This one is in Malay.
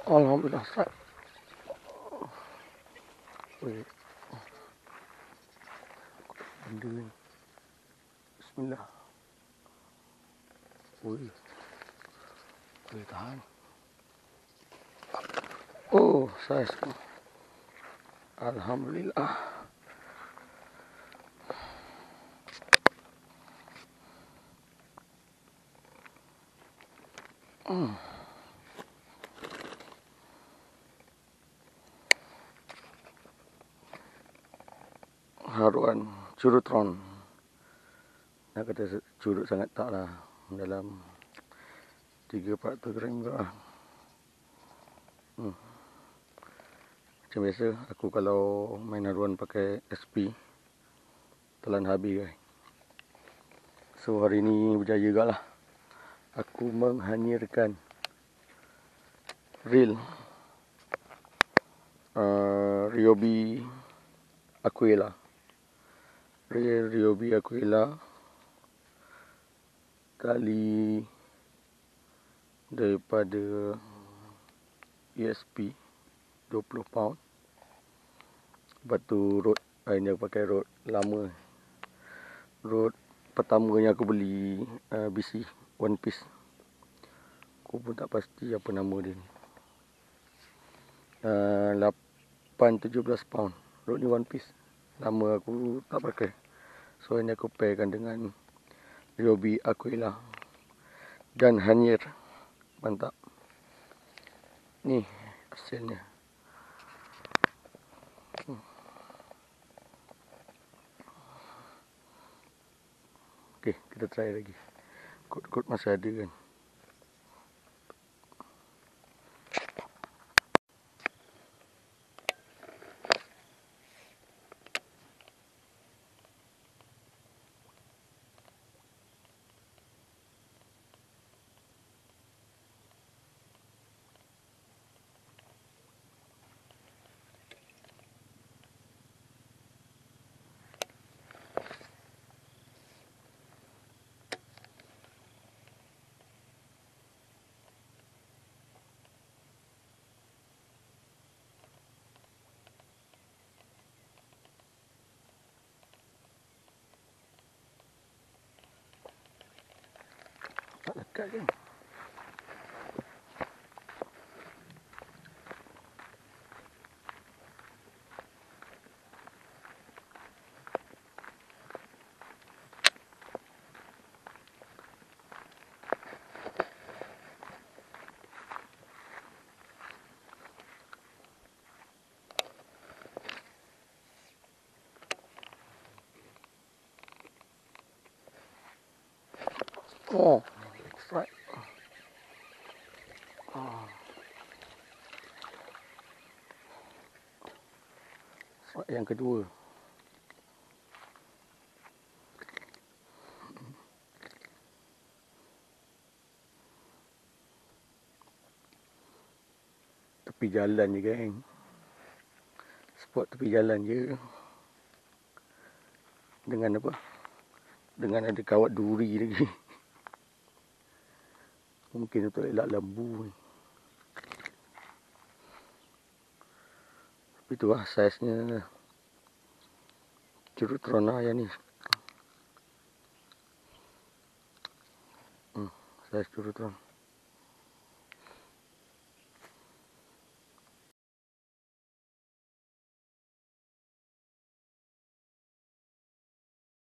Alhamdulillah Ustaz. Weh, benda ni. Bismillah. Weh, boleh tahan. Oh, saiz. Alhamdulillah. Haruan curutron. Nak kata curut sangat tak lah. Dalam 3-4 gram juga lah. Macam biasa, aku kalau main haruan pakai SP, telan habis guys. So hari ni berjaya juga lah. Aku menghanyirkan reel Ryobi Aquila. Reel Ryobi Aquila tali daripada ESP 20 pound. Lepas tu rod, ini aku pakai rod lama. Rod pertama yang aku beli BC One Piece. Aku pun tak pasti apa nama dia ni. 8-17 pound. Rod ni One Piece. Lama aku tak pakai. So ini aku pairkan dengan Ryobi Aquila dan hanyir. Mantap. Ni hasilnya. Okey, kita try lagi. Kod-kod masih ada kan. Tak lekat kan. Oh, strike. Strike yang kedua. Tepi jalan je geng. Spot tepi jalan je. Dengan apa? Dengan ada kawat duri lagi. Mungkin untuk elak lembu ni. Tapi tu lah saiznya curutron lah yang ni. Saiz curutron.